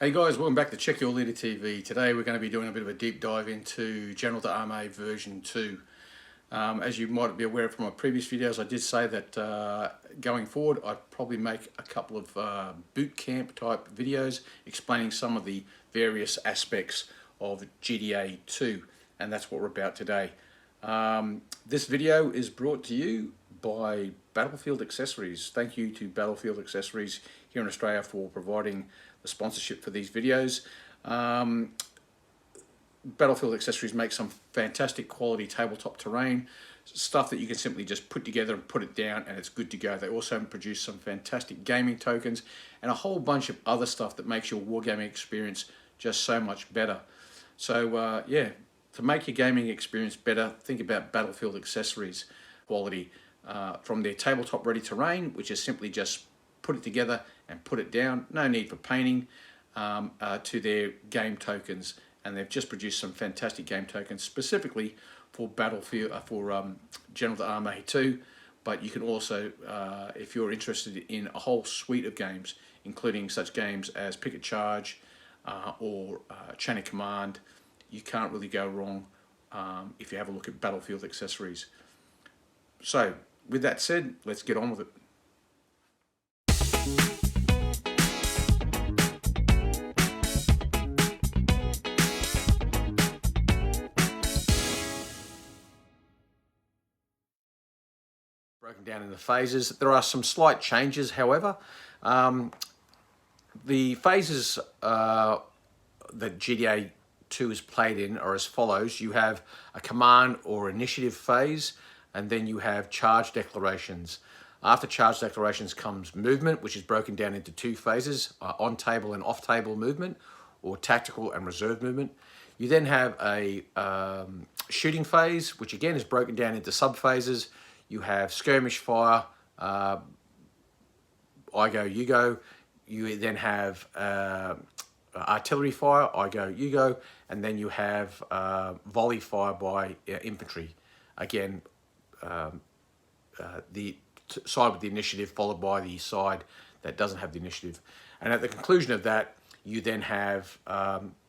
Hey guys, welcome back to Check Your Leader TV. Today we're going to be doing a bit of a deep dive into General d'Armée version 2. As you might be aware from my previous videos, I did say that going forward I'd probably make a couple of boot camp type videos explaining some of the various aspects of GdA 2, and that's what we're about today. This video is brought to you by Battlefield Accessories. Thank you to Battlefield Accessories here in Australia for providing the sponsorship for these videos. Battlefield Accessories make some fantastic quality tabletop terrain, stuff that you can simply just put together and put it down and it's good to go. They also produce some fantastic gaming tokens and a whole bunch of other stuff that makes your wargaming experience just so much better. So yeah, to make your gaming experience better, think about Battlefield Accessories quality. From their tabletop ready terrain, which is simply just put it together and put it down, no need for painting, to their game tokens, and they've just produced some fantastic game tokens specifically for Battlefield, General d'Armée 2. But you can also, if you're interested in a whole suite of games, including such games as Pick a Charge or Chain of Command, you can't really go wrong if you have a look at Battlefield Accessories. So, with that said, let's get on with it. Broken down into phases. There are some slight changes, however. The phases that GdA 2 is played in are as follows. You have a command or initiative phase, and then you have charge declarations. After charge declarations comes movement, which is broken down into two phases, on-table and off-table movement, or tactical and reserve movement. You then have a shooting phase, which again is broken down into sub-phases. You have skirmish fire, I go, you go. You then have artillery fire, I go, you go. And then you have volley fire by infantry. Again, the side with the initiative followed by the side that doesn't have the initiative. And at the conclusion of that, you then have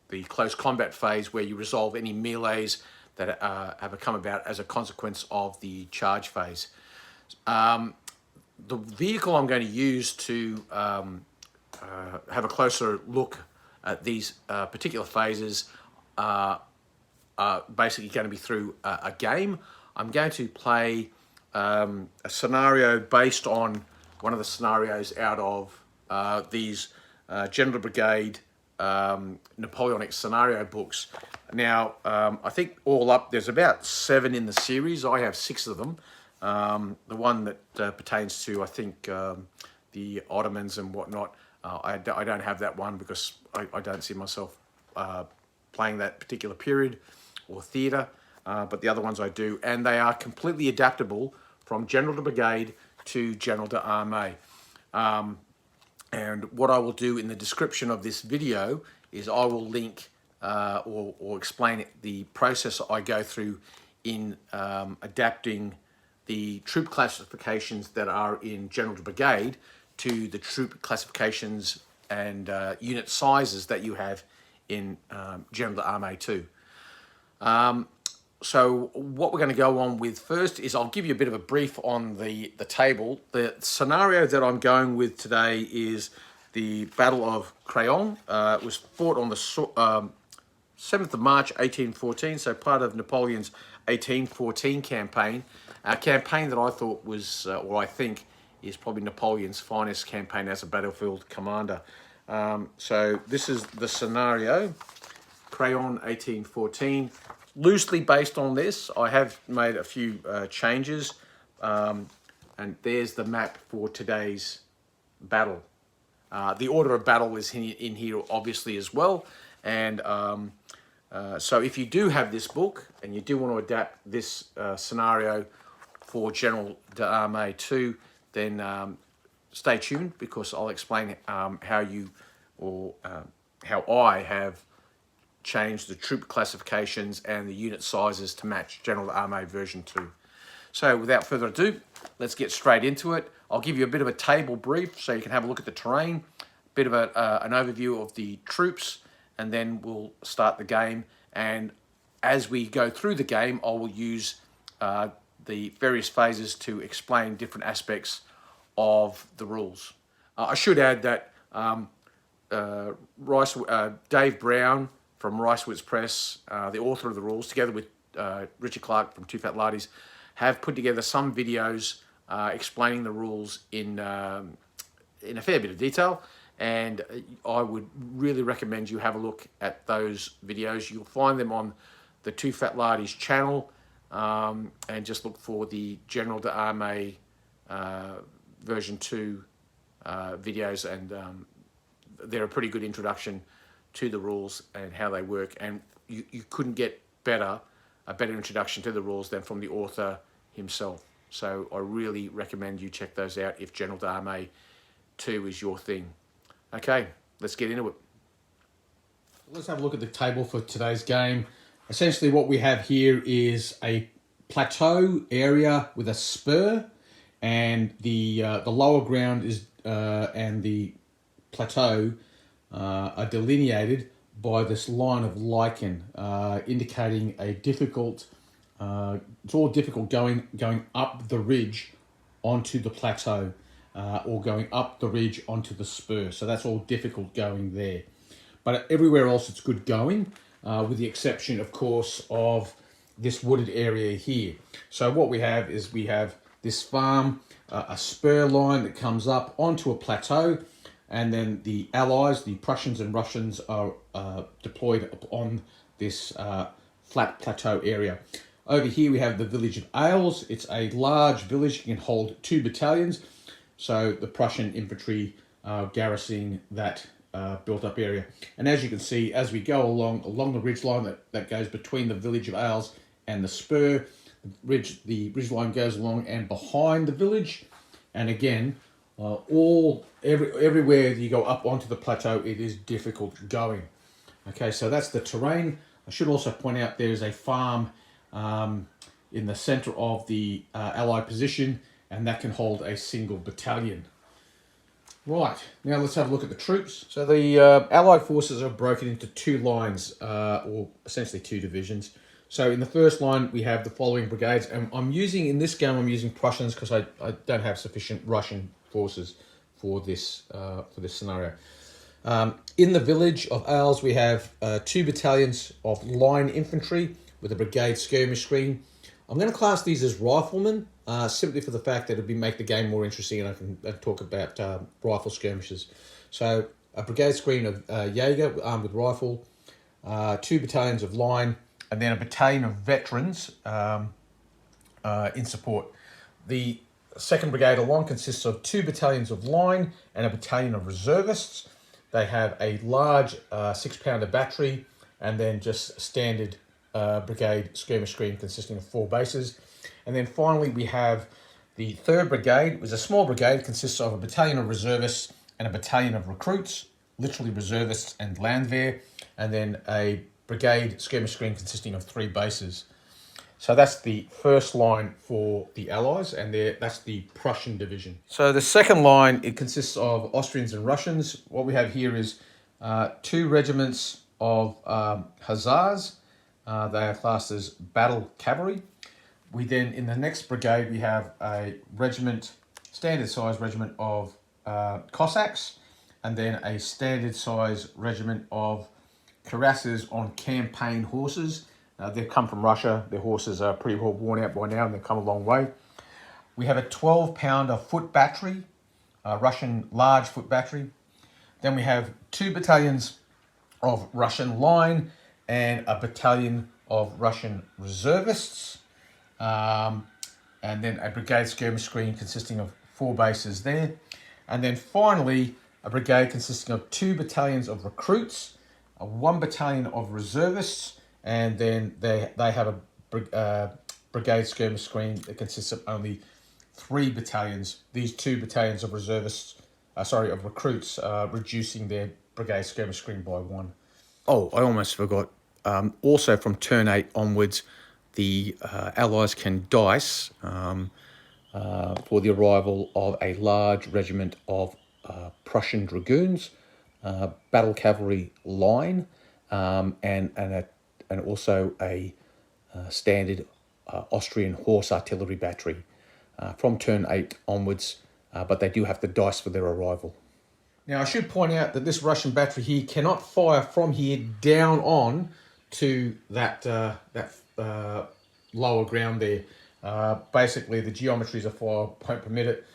the close combat phase where you resolve any melees that have come about as a consequence of the charge phase. The vehicle I'm going to use to have a closer look at these particular phases are basically going to be through a game. I'm going to play a scenario based on one of the scenarios out of these General Brigade Napoleonic scenario books. Now, I think all up, there's about 7 in the series. I have 6 of them. The one that pertains to, I think, the Ottomans and whatnot, I don't have that one because I don't see myself playing that particular period or theatre. But the other ones I do, and they are completely adaptable from General de Brigade to General d'Armée. And what I will do in the description of this video is I will link or explain the process I go through in adapting the troop classifications that are in General de Brigade to the troop classifications and unit sizes that you have in General d'Armée 2. So what we're going to go on with first is I'll give you a bit of a brief on the table. The scenario that I'm going with today is the Battle of Craon. It was fought on the 7th of March 1814, so part of Napoleon's 1814 campaign. A campaign that I thought was, or I think, is probably Napoleon's finest campaign as a battlefield commander. So this is the scenario, Craon 1814. Loosely based on this, I have made a few changes, and there's the map for today's battle. The order of battle is in here obviously as well, and so if you do have this book and you do want to adapt this scenario for General d'Armée 2, then stay tuned because I'll explain how you or how I have changed the troop classifications and the unit sizes to match General d'Armée version 2. So without further ado, let's get straight into it. I'll give you a bit of a table brief so you can have a look at the terrain, bit of an overview of the troops, and then we'll start the game. And as we go through the game, I will use the various phases to explain different aspects of the rules. I should add that Dave Brown from Ricewitz Press, the author of the rules, together with Richard Clark from Two Fat Lardies, have put together some videos explaining the rules in a fair bit of detail, and I would really recommend you have a look at those videos. You'll find them on the Two Fat Lardies channel, and just look for the General d'Armée version 2 videos, and they're a pretty good introduction to the rules and how they work, and you couldn't get a better introduction to the rules than from the author himself. So I really recommend you check those out if General d'Armée 2 is your thing. Okay, let's get into it. Let's have a look at the table for today's game. Essentially what we have here is a plateau area with a spur, and the lower ground is and the plateau are delineated by this line of lichen, indicating a difficult, it's all difficult going up the ridge onto the plateau, or going up the ridge onto the spur. So that's all difficult going there. But everywhere else it's good going, with the exception, of course, of this wooded area here. So what we have is we have this farm, a spur line that comes up onto a plateau, and then the Allies, the Prussians and Russians, are deployed on this flat plateau area. Over here we have the village of Ailes. It's a large village, it can hold 2 battalions. So the Prussian infantry garrisoning that built up area. And as you can see, as we go along the ridge line that goes between the village of Ailes and the spur, the ridge line goes along and behind the village. And again, everywhere you go up onto the plateau, it is difficult going. Okay, so that's the terrain. I should also point out there is a farm in the center of the Allied position, and that can hold a single battalion. Right, now let's have a look at the troops. So the Allied forces are broken into 2 lines, or essentially 2 divisions. So in the first line, we have the following brigades, and in this game, I'm using Prussians because I don't have sufficient Russian forces for this scenario. In the village of Ailes, we have 2 battalions of line infantry with a brigade skirmish screen. I'm going to class these as riflemen, simply for the fact that it'll make the game more interesting, and I can talk about rifle skirmishes. So a brigade screen of Jaeger armed with rifle, 2 battalions of line, and then a battalion of veterans in support. The 2nd Brigade of Line consists of 2 battalions of line and a battalion of reservists. They have a large 6-pounder battery, and then just standard brigade skirmish screen consisting of 4 bases. And then finally we have the 3rd Brigade. It was a small brigade, consists of a battalion of reservists and a battalion of recruits, literally reservists and Landwehr, and then a brigade skirmish screen consisting of 3 bases. So that's the first line for the Allies, and that's the Prussian division. So the second line, it consists of Austrians and Russians. What we have here is 2 regiments of Hussars. They are classed as battle cavalry. We then, in the next brigade, we have a regiment, standard size regiment of Cossacks, and then a standard size regiment of cuirassiers on campaign horses. They've come from Russia. Their horses are pretty well worn out by now, and they've come a long way. We have a 12-pounder foot battery, a Russian large foot battery. Then we have 2 battalions of Russian line and a battalion of Russian reservists. And then a brigade skirmish screen consisting of 4 bases there. And then finally, a brigade consisting of 2 battalions of recruits, 1 battalion of reservists, and then they have a brigade skirmish screen that consists of only 3 battalions. These 2 battalions of reservists, of recruits, reducing their brigade skirmish screen by 1. Oh, I almost forgot. Also from turn 8 onwards, the Allies can dice for the arrival of a large regiment of Prussian dragoons, battle cavalry line, and also a standard Austrian horse artillery battery from turn 8 onwards, but they do have to dice for their arrival. Now I should point out that this Russian battery here cannot fire from here down on to that lower ground there. Basically the geometries of fire won't permit it.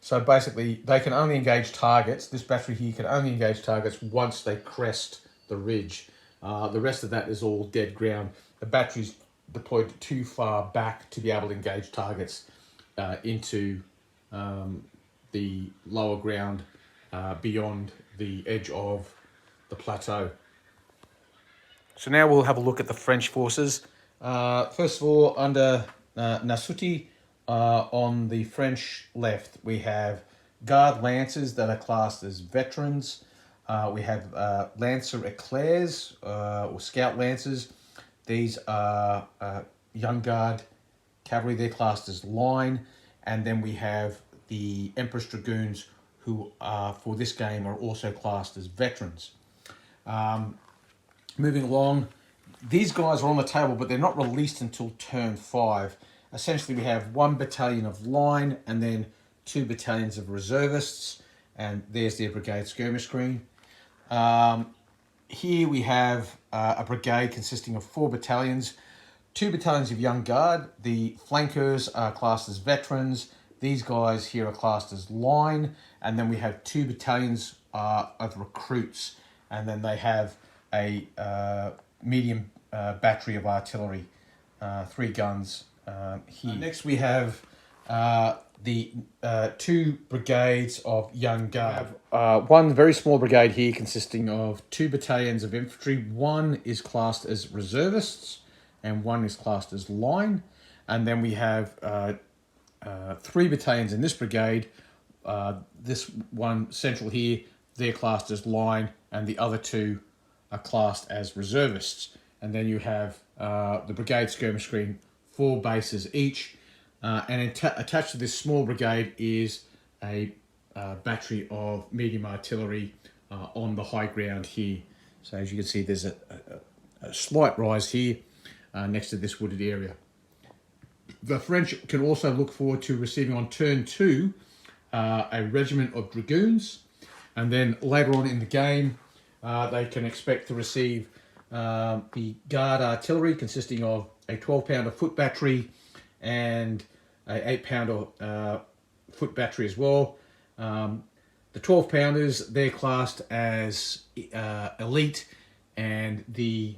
So basically they can only engage targets. This battery here can only engage targets once they crest the ridge. The rest of that is all dead ground. The battery's deployed too far back to be able to engage targets into the lower ground beyond the edge of the plateau. So now we'll have a look at the French forces. First of all, under Nasuti, on the French left, we have Guard Lancers that are classed as veterans. We have Lancer Eclairs, or Scout Lancers. These are Young Guard Cavalry, they're classed as line. And then we have the Empress Dragoons, who for this game are also classed as veterans. Moving along, these guys are on the table, but they're not released until turn 5. Essentially, we have 1 battalion of line and then 2 battalions of reservists, and there's their brigade skirmish screen. Here we have a brigade consisting of 4 battalions, 2 battalions of Young Guard. The flankers are classed as veterans. These guys here are classed as line, and then we have 2 battalions of recruits, and then they have a medium battery of artillery, 3 guns here. Next we have the 2 brigades of Young Guard. We have 1 very small brigade here consisting of 2 battalions of infantry. 1 is classed as reservists and 1 is classed as line. And then we have 3 battalions in this brigade. This one central here, they're classed as line, and the other 2 are classed as reservists. And then you have the brigade skirmish screen, 4 bases each. And attached to this small brigade is a battery of medium artillery on the high ground here. So as you can see, there's a slight rise here next to this wooded area. The French can also look forward to receiving on turn 2 a regiment of dragoons, and then later on in the game they can expect to receive the guard artillery consisting of a 12-pounder foot battery and a 8-pounder foot battery as well. The 12-pounders, they're classed as elite, and the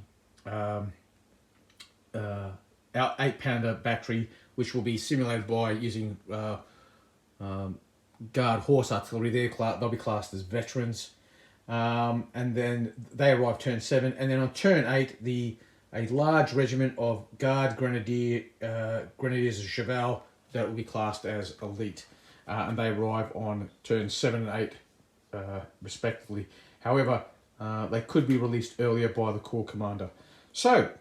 8-pounder battery, which will be simulated by using guard horse artillery, they'll be classed as veterans. And then they arrive turn 7, and then on turn 8, a large regiment of guard grenadiers of cheval that will be classed as elite, and they arrive on turn 7 and 8 respectively. However, they could be released earlier by the corps commander. So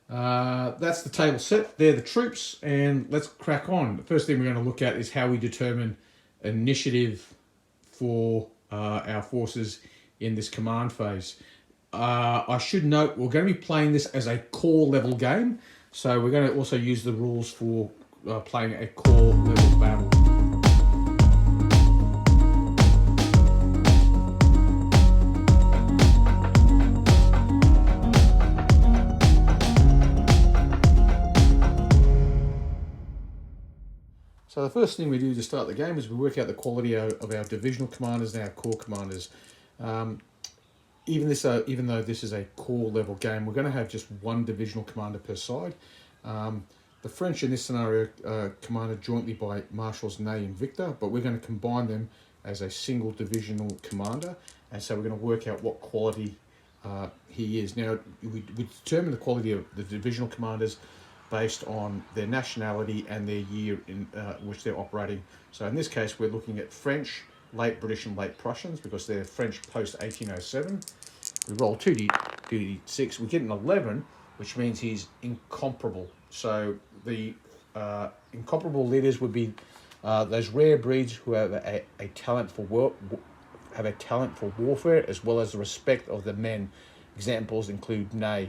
that's the table set. They're the troops, and let's crack on. The first thing we're going to look at is how we determine initiative for our forces in this command phase. I should note we're going to be playing this as a core level game, so we're going to also use the rules for playing a core level battle. So the first thing we do to start the game is we work out the quality of our divisional commanders and our corps commanders. Even though this is a core level game, we're going to have just 1 divisional commander per side. The French in this scenario commanded jointly by Marshals Ney and Victor, but we're going to combine them as a single divisional commander, and so we're going to work out what quality he is. Now, we determine the quality of the divisional commanders based on their nationality and their year in which they're operating. So in this case, we're looking at French, late British and late Prussians, because they're French post-1807. We roll 2d6, we get an 11, which means he's incomparable. So the incomparable leaders would be those rare breeds who have a talent for have a talent for warfare as well as the respect of the men. Examples include Ney.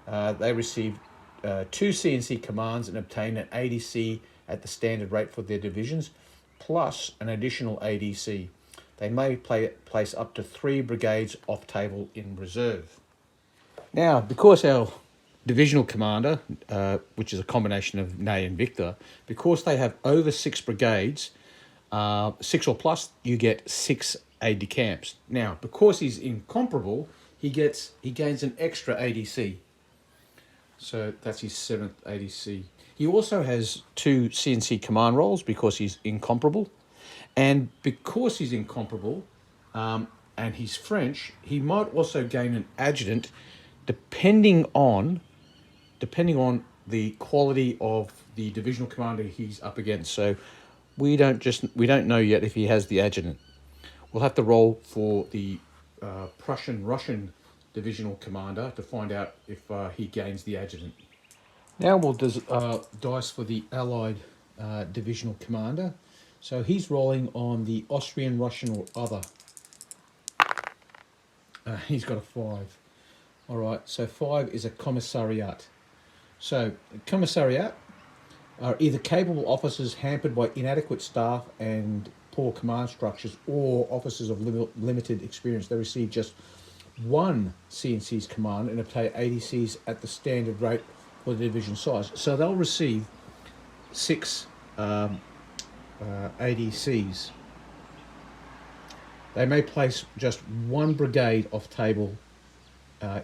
They receive 2 CNC commands and obtain an ADC at the standard rate for their divisions, plus an additional ADC. They may place up to 3 brigades off table in reserve. Now, because our divisional commander, which is a combination of Ney and Victor, because they have over 6 brigades, 6 or plus, you get 6 aide-de-camps. Now, because he's incomparable, he gains an extra ADC. So that's his 7th ADC. He also has 2 CNC command roles because he's incomparable. And because he's incomparable, and he's French, he might also gain an adjutant depending on the quality of the divisional commander he's up against. So we don't know yet if he has the adjutant. We'll have to roll for the Prussian-Russian divisional commander to find out if he gains the adjutant. Now we'll dice for the Allied divisional commander. So he's rolling on the Austrian, Russian, or other. He's got a 5. All right, so 5 is a commissariat. So commissariat are either capable officers hampered by inadequate staff and poor command structures, or officers of limited experience. They receive just 1 CNC's command and obtain ADCs at the standard rate for the division size. So they'll receive 6 ADCs. They may place just 1 brigade off table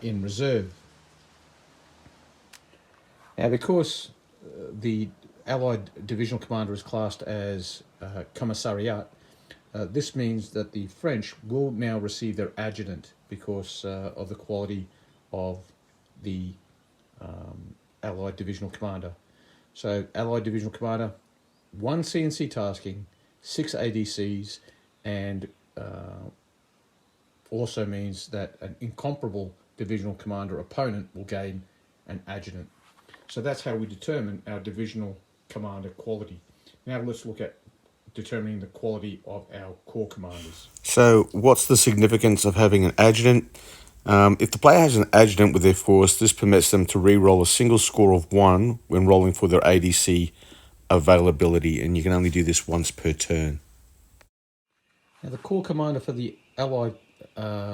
in reserve. Now, because the Allied divisional commander is classed as commissariat, this means that the French will now receive their adjutant because of the quality of the Allied divisional commander. So Allied divisional commander, 1 CNC tasking, 6 ADCs, and also means that an incomparable divisional commander opponent will gain an adjutant. So that's how we determine our divisional commander quality. Now let's look at determining the quality of our corps commanders. So what's the significance of having an adjutant? If the player has an adjutant with their force, this permits them to re-roll a single score of 1 when rolling for their ADC availability, and you can only do this once per turn. Now the corps commander for the Allied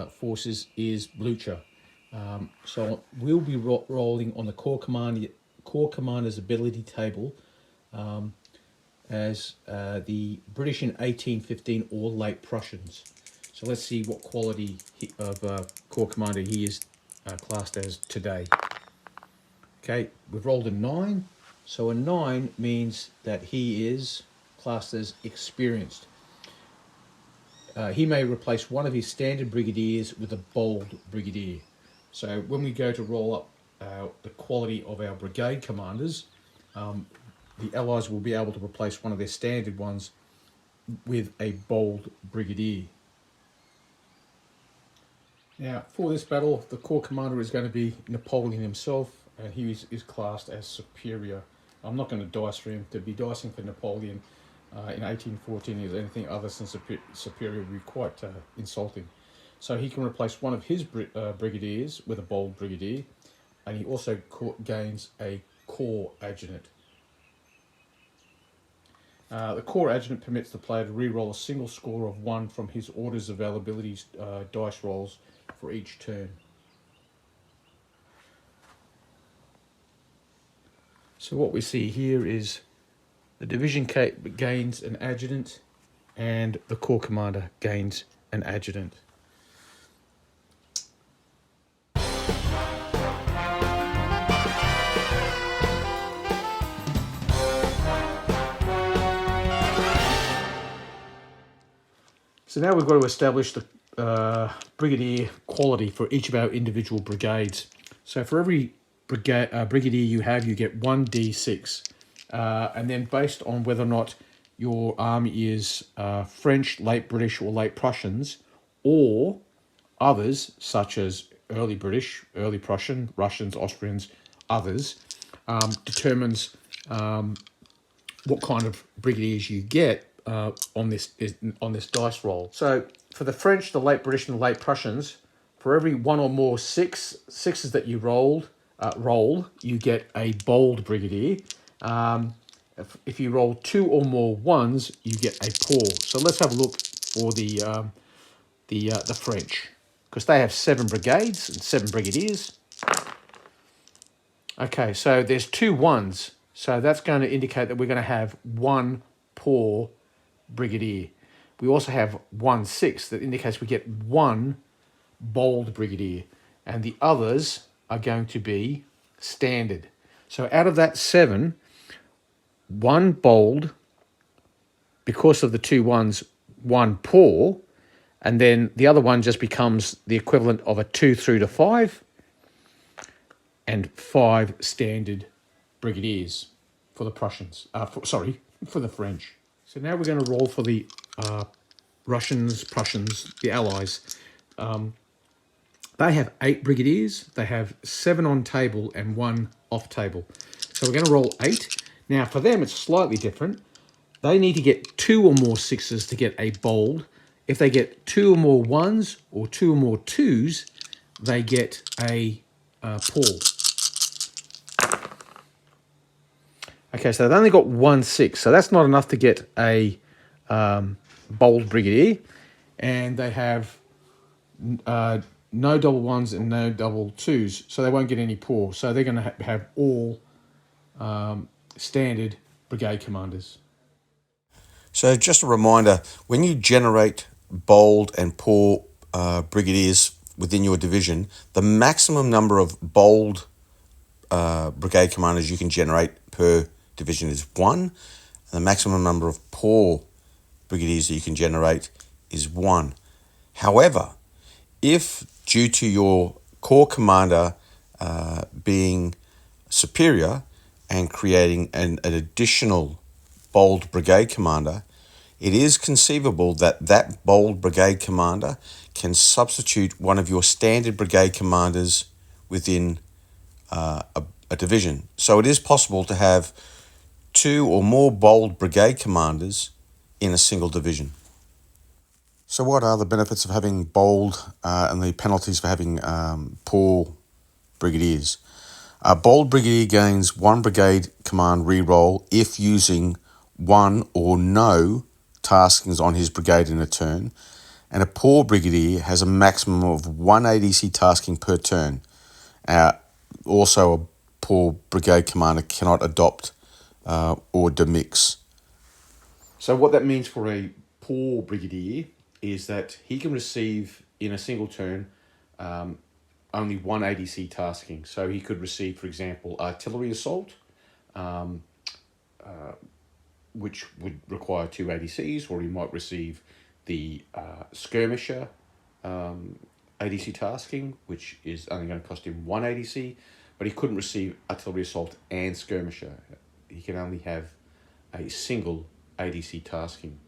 forces is Blucher. So we'll be rolling on the corps commander's ability table as the British in 1815 or late Prussians. So let's see what quality of corps commander he is classed as today. Okay, we've rolled a 9. So a 9 means that he is classed as experienced. He may replace one of his standard brigadiers with a bold brigadier. So when we go to roll up the quality of our brigade commanders, the Allies will be able to replace one of their standard ones with a bold brigadier. Now, for this battle, the corps commander is going to be Napoleon himself, and he is classed as superior. I'm not going to dice for him. To be dicing for Napoleon in 1814 is anything other than superior would be quite insulting. So he can replace one of his brigadiers with a bold brigadier, and he also gains a corps adjutant. The corps adjutant permits the player to re-roll a single score of 1 from his orders availability dice rolls for each turn. So what we see here is the division gains an adjutant and the corps commander gains an adjutant. So now we've got to establish the brigadier quality for each of our individual brigades. So for every brigadier you have, you get 1d6. And then based on whether or not your army is French, late British, or late Prussians, or others such as early British, early Prussian, Russians, Austrians, others, determines what kind of brigadiers you get on this dice roll. So for the French, the late British, and the late Prussians, for every one or more sixes that you roll, you get a bold brigadier. If you roll two or more ones, you get a poor. So let's have a look for the French, because they have 7 brigades and 7 brigadiers. Okay, so there's 2 ones, so that's going to indicate that we're going to have 1 poor brigadier. We also have 1 6 that indicates we get 1 bold brigadier, and the others are going to be standard. So out of that 7, 1 bold, because of the 2 ones, 1 poor, and then the other one just becomes the equivalent of a 2 through to 5, and 5 standard brigadiers for the Prussians. For the French. So now we're going to roll for the Russians, Prussians, the Allies. They have 8 brigadiers. They have 7 on table and 1 off table. So we're going to roll 8. Now for them, it's slightly different. They need to get 2 or more 6s to get a bold. If they get 2 or more 1s or 2 or more 2s, they get a poor. Okay, so they've only got 1 6, so that's not enough to get a bold brigadier. And they have no double 1s and no double 2s, so they won't get any poor. So they're going to have all standard brigade commanders. So just a reminder, when you generate bold and poor brigadiers within your division, the maximum number of bold brigade commanders you can generate per division is 1, and the maximum number of poor brigadiers that you can generate is 1. However, if due to your corps commander being superior and creating an additional bold brigade commander, it is conceivable that that bold brigade commander can substitute one of your standard brigade commanders within a division. So it is possible to have 2 or more bold brigade commanders in a single division. So what are the benefits of having bold and the penalties for having poor brigadiers? A bold brigadier gains 1 brigade command reroll if using 1 or no taskings on his brigade in a turn, and a poor brigadier has a maximum of 1 ADC tasking per turn. Also, a poor brigade commander cannot adopt or demix. So what that means for a poor brigadier is that he can receive in a single turn only 1 ADC tasking. So he could receive, for example, artillery assault, which would require 2 ADCs, or he might receive the skirmisher ADC tasking, which is only going to cost him 1 ADC, but he couldn't receive artillery assault and skirmisher. He can only have a single ADC tasking.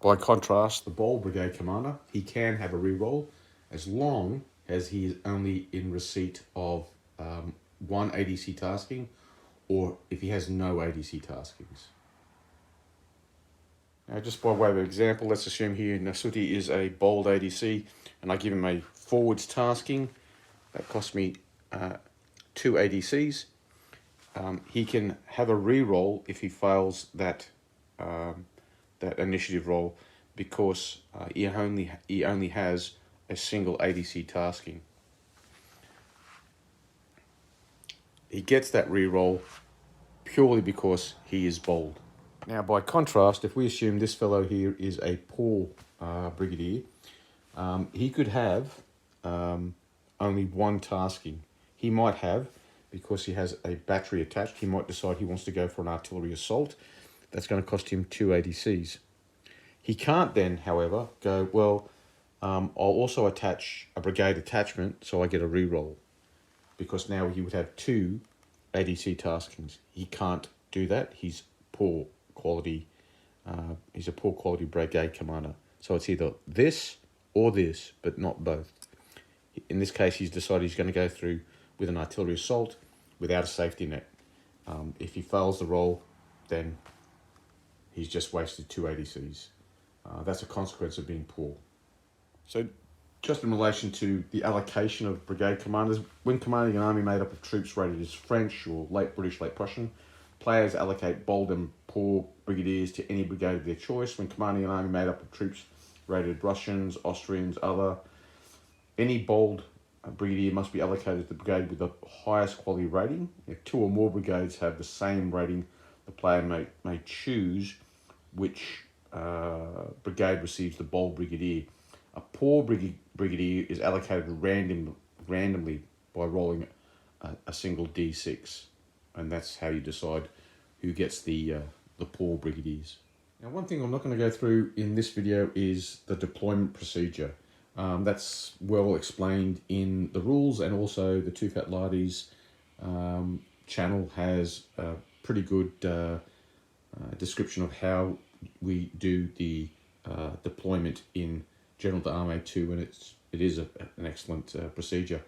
By contrast, the bold brigade commander, he can have a reroll as long as he is only in receipt of 1 ADC tasking, or if he has no ADC taskings. Now, just by way of example, let's assume here Nasuti is a bold ADC, and I give him a forwards tasking. That costs me 2 ADCs. He can have a reroll if he fails that that initiative roll, because he only has a single ADC tasking. He gets that reroll purely because he is bold. Now, by contrast, if we assume this fellow here is a poor brigadier, he could have only 1 tasking. He might have, because he has a battery attached, he might decide he wants to go for an artillery assault. That's going to cost him 2 ADCs. He can't then, however, go, well, I'll also attach a brigade attachment so I get a reroll, because now he would have 2 ADC taskings. He can't do that. He's poor quality. He's a poor quality brigade commander. So it's either this or this, but not both. In this case, he's decided he's going to go through with an artillery assault without a safety net. If he fails the roll, then he's just wasted 2 ADCs. That's a consequence of being poor. So just in relation to the allocation of brigade commanders, when commanding an army made up of troops rated as French or late British, late Prussian, players allocate bold and poor brigadiers to any brigade of their choice. When commanding an army made up of troops rated Russians, Austrians, other, any bold brigadier must be allocated to the brigade with the highest quality rating. If two or more brigades have the same rating, the player may choose which brigade receives the bold brigadier. A poor brigadier is allocated randomly by rolling a single d6, and that's how you decide who gets the poor brigadiers. Now, one thing I'm not going to go through in this video is the deployment procedure. That's well explained in the rules, and also the Two Fat Lardies channel has a pretty good description of how we do the deployment in General d'Armée 2, and it is an excellent procedure.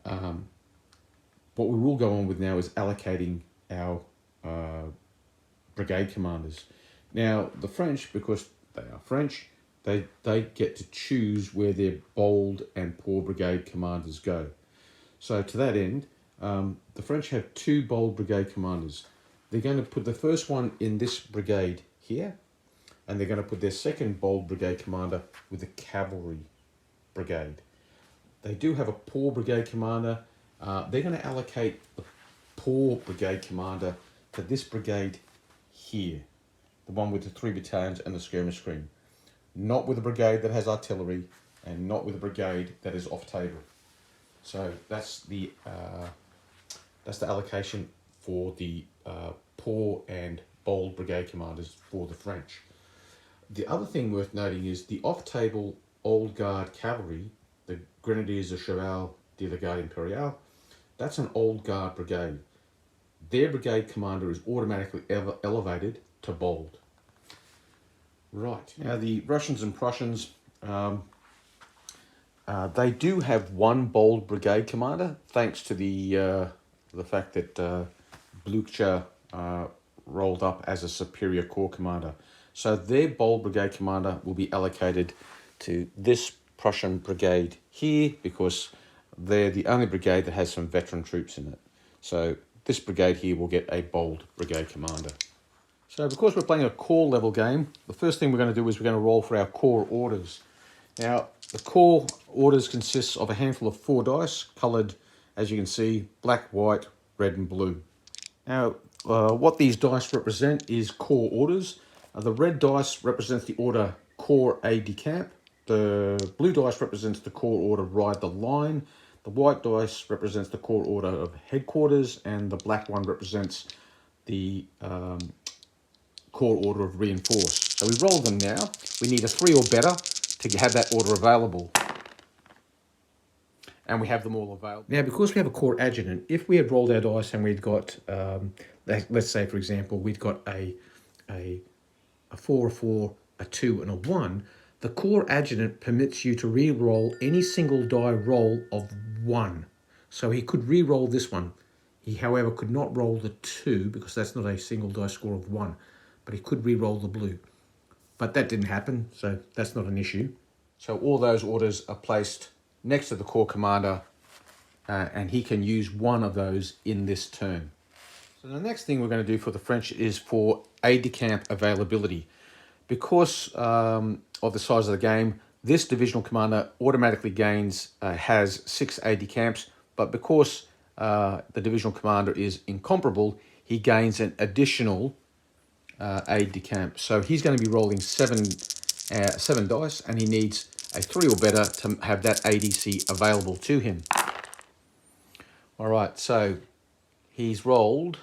What we will go on with now is allocating our brigade commanders. Now, the French, because they are French, they get to choose where their bold and poor brigade commanders go. So to that end, the French have two bold brigade commanders. They're going to put the first one in this brigade here, and they're going to put their second bold brigade commander with the cavalry brigade. They do have a poor brigade commander. They're going to allocate the poor brigade commander to this brigade here, the one with the 3 battalions and the skirmish screen. Not with a brigade that has artillery, and not with a brigade that is off table. So that's the allocation for the poor and bold brigade commanders for the French. The other thing worth noting is the off-table Old Guard cavalry, the Grenadiers of Cheval de la Garde Impériale, that's an Old Guard brigade. Their brigade commander is automatically elevated to bold. Right, now the Russians and Prussians, they do have one bold brigade commander, thanks to the fact that Blücher rolled up as a superior corps commander. So their bold brigade commander will be allocated to this Prussian brigade here, because they're the only brigade that has some veteran troops in it. So this brigade here will get a bold brigade commander. So because we're playing a corps level game, the first thing we're going to do is we're going to roll for our corps orders. Now, the corps orders consists of a handful of 4 dice, coloured, as you can see, black, white, red and blue. Now, what these dice represent is corps orders. The red dice represents the order Corps Aide-de-Camp. The blue dice represents the corps order Ride the Line. The white dice represents the corps order of Headquarters, and the black one represents the corps order of Reinforce. So we roll them now. We need a 3 or better to have that order available. And we have them all available. Now, because we have a corps adjutant, if we had rolled our dice and we'd got, let's say, for example, we'd got a 4, a 4, a 2, and a 1, the corps adjutant permits you to re-roll any single die roll of 1. So he could re-roll this one. He, however, could not roll the 2 because that's not a single die score of 1. But he could re-roll the blue. But that didn't happen, so that's not an issue. So all those orders are placed next to the corps commander, and he can use one of those in this turn. So the next thing we're going to do for the French is for aide-de-camp availability. Because of the size of the game, this divisional commander automatically has 6 aide-de-camps, but because the divisional commander is incomparable, he gains an additional aide-de-camp. So he's going to be rolling 7 dice, and he needs a 3 or better to have that ADC available to him. All right, so he's rolled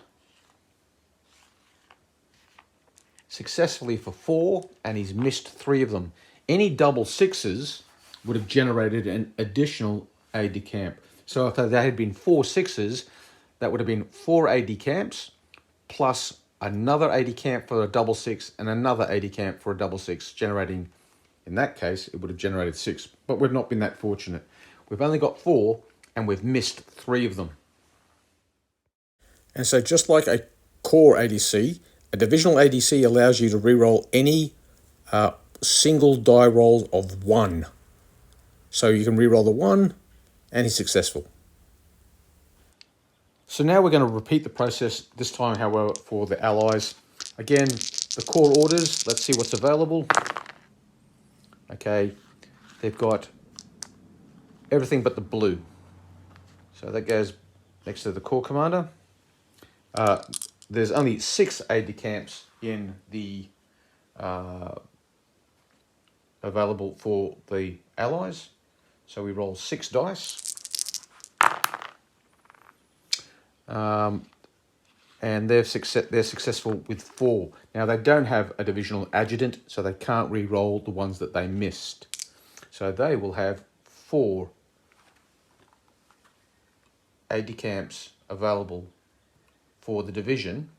successfully for 4, and he's missed 3 of them. Any double 6s would have generated an additional aide-de-camp. So if there had been 4 6s, that would have been 4 aide-de-camps plus another aide-de-camp for a double 6 and another aide-de-camp for a double 6, generating, in that case, it would have generated 6. But we've not been that fortunate. We've only got 4, and we've missed 3 of them. And so just like a corps ADC, a divisional ADC allows you to re-roll any single die roll of 1. So you can re-roll the 1, and he's successful. So now we're going to repeat the process, this time, however, for the allies. Again, the core orders, let's see what's available. Okay, they've got everything but the blue. So that goes next to the corps commander. There's only 6 aide-de-camps in the available for the allies. So we roll 6 dice. And they're successful with 4. Now they don't have a divisional adjutant, so they can't re-roll the ones that they missed. So they will have 4 aide-de-camps available for the division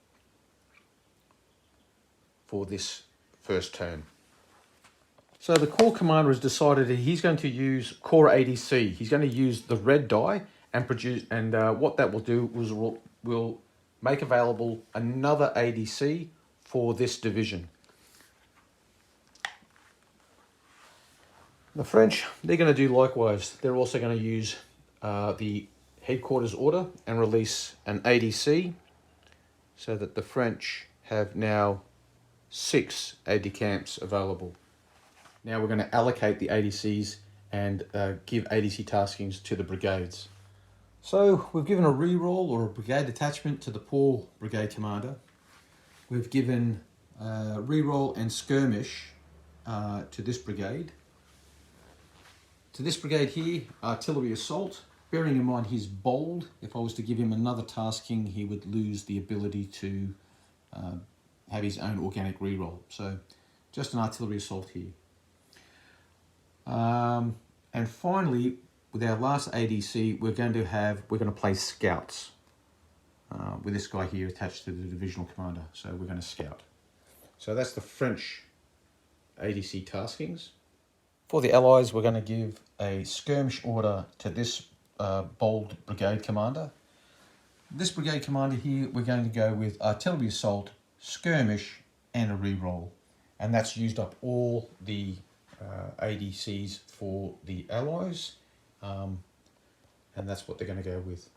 for this first turn. So the corps commander has decided that he's going to use corps ADC. He's going to use the red die and produce, and what that will do is will make available another ADC for this division. The French, they're going to do likewise. They're also going to use the headquarters order and release an ADC, so that the French have now 6 aide-de-camps available. Now we're going to allocate the ADCs and give ADC taskings to the brigades. So we've given a re-roll or a brigade detachment to the poor brigade commander. We've given re-roll and skirmish to this brigade. To this brigade here, artillery assault. Bearing in mind he's bold, if I was to give him another tasking, he would lose the ability to have his own organic re-roll. So just an artillery assault here. And finally, with our last ADC, we're going to play scouts with this guy here attached to the divisional commander. So we're going to scout. So that's the French ADC taskings. For the allies, we're going to give a skirmish order to this bold brigade commander. This brigade commander here, we're going to go with artillery assault, skirmish, and a re-roll. And that's used up all the ADCs for the allies. And that's what they're going to go with.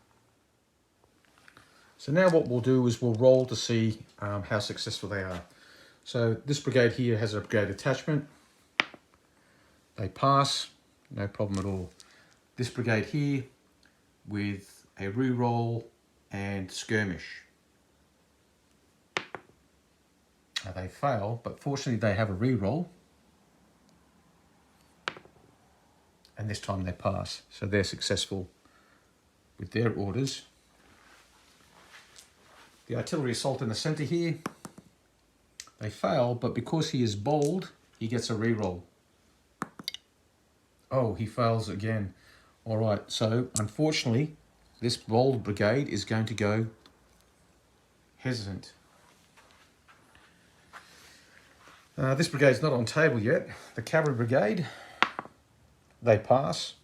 So now what we'll do is we'll roll to see how successful they are. So this brigade here has a brigade attachment. They pass, no problem at all. This brigade here with a re-roll and skirmish. They fail, but fortunately they have a re-roll. And this time they pass, so they're successful with their orders. The artillery assault in the center here, they fail, but because he is bold, he gets a re-roll. Oh, he fails again. All right, so unfortunately, this bold brigade is going to go hesitant. This brigade's not on table yet. The cavalry brigade, they pass.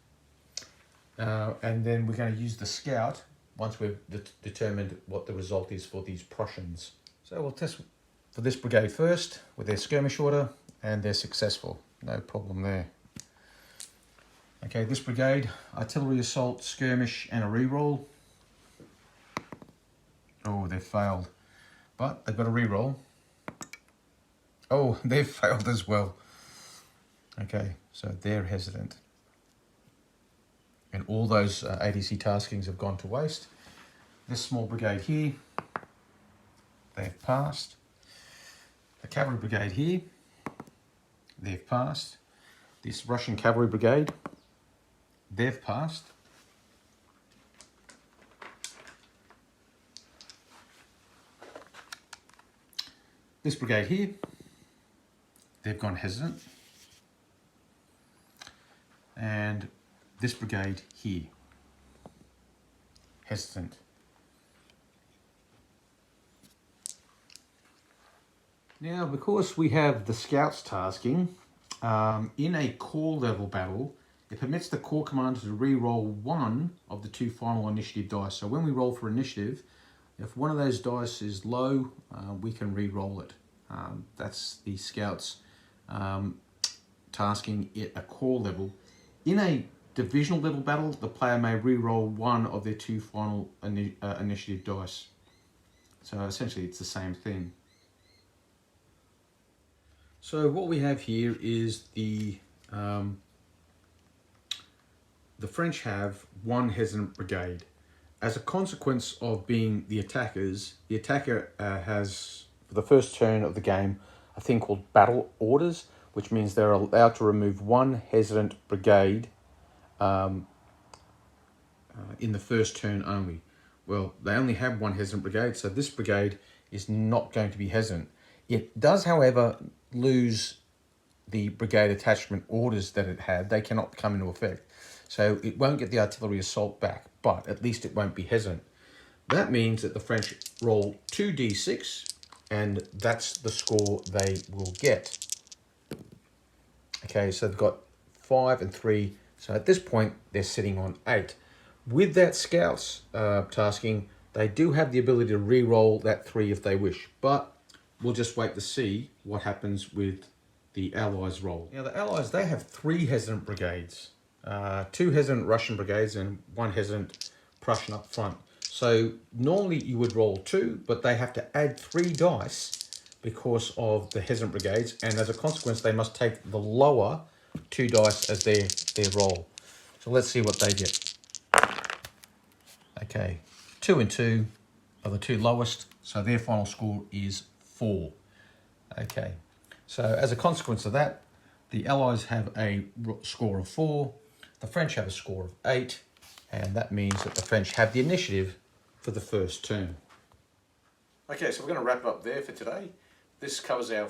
And then we're going to use the scout once we've determined what the result is for these Prussians. So we'll test for this brigade first with their skirmish order, and they're successful. No problem there. Okay, this brigade, artillery assault, skirmish, and a re-roll. Oh, they've failed. But they've got a re-roll. Oh, they've failed as well. Okay, so they're hesitant. And all those ADC taskings have gone to waste. This small brigade here, they've passed. The cavalry brigade here, they've passed. This Russian cavalry brigade, they've passed. This brigade here, they've gone hesitant. And this brigade here, hesitant. Now, because we have the scouts tasking, in a corps level battle, it permits the corps commander to re-roll one of the 2 final initiative dice. So when we roll for initiative, if one of those dice is low, we can re-roll it. That's the scouts tasking at a corps level. In a divisional level battle, the player may re-roll one of their 2 final initiative dice. So essentially it's the same thing. So what we have here is the French have 1 hesitant brigade. As a consequence of being the attackers, the attacker has, for the first turn of the game, a thing called battle orders, which means they're allowed to remove 1 hesitant brigade in the first turn only. Well, they only have 1 hesitant brigade, so this brigade is not going to be hesitant. It does, however, lose the brigade attachment orders that it had. They cannot come into effect. So it won't get the artillery assault back, but at least it won't be hesitant. That means that the French roll 2d6, and that's the score they will get. Okay, so they've got 5 and 3. So at this point, they're sitting on 8. With that scouts tasking, they do have the ability to re-roll that 3 if they wish, but we'll just wait to see what happens with the Allies roll. Now the Allies, they have 3 hesitant brigades, 2 hesitant Russian brigades and 1 hesitant Prussian up front. So normally you would roll 2, but they have to add 3 dice because of the hesitant brigades, and as a consequence they must take the lower 2 dice as their roll. So let's see what they get. Okay, 2 and 2 are the 2 lowest, so their final score is 4. Okay, so as a consequence of that, the Allies have a score of 4, the French have a score of 8, and that means that the French have the initiative for the first turn. Okay, so we're going to wrap it up there for today. This covers our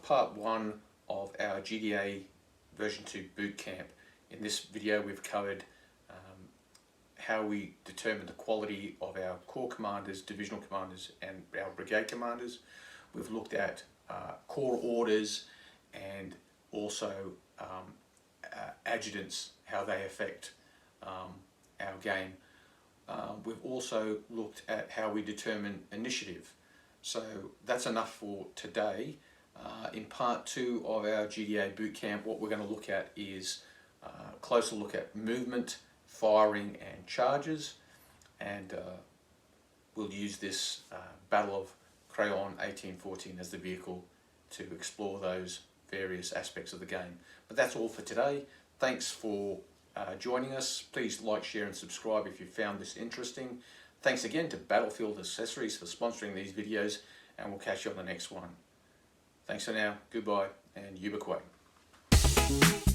part 1 of our GDA version 2 boot camp. In this video we've covered how we determine the quality of our corps commanders, divisional commanders and our brigade commanders. We've looked at corps orders and also adjutants, how they affect our game. We've also looked at how we determine initiative. So that's enough for today. In part 2 of our GDA bootcamp, what we're going to look at is a closer look at movement, firing and charges, and we'll use this Battle of Crayon 1814 as the vehicle to explore those various aspects of the game. But that's all for today. Thanks for joining us. Please like, share and subscribe if you found this interesting. Thanks again to Battlefield Accessories for sponsoring these videos, and we'll catch you on the next one. Thanks for now, goodbye, and Yuba Quay.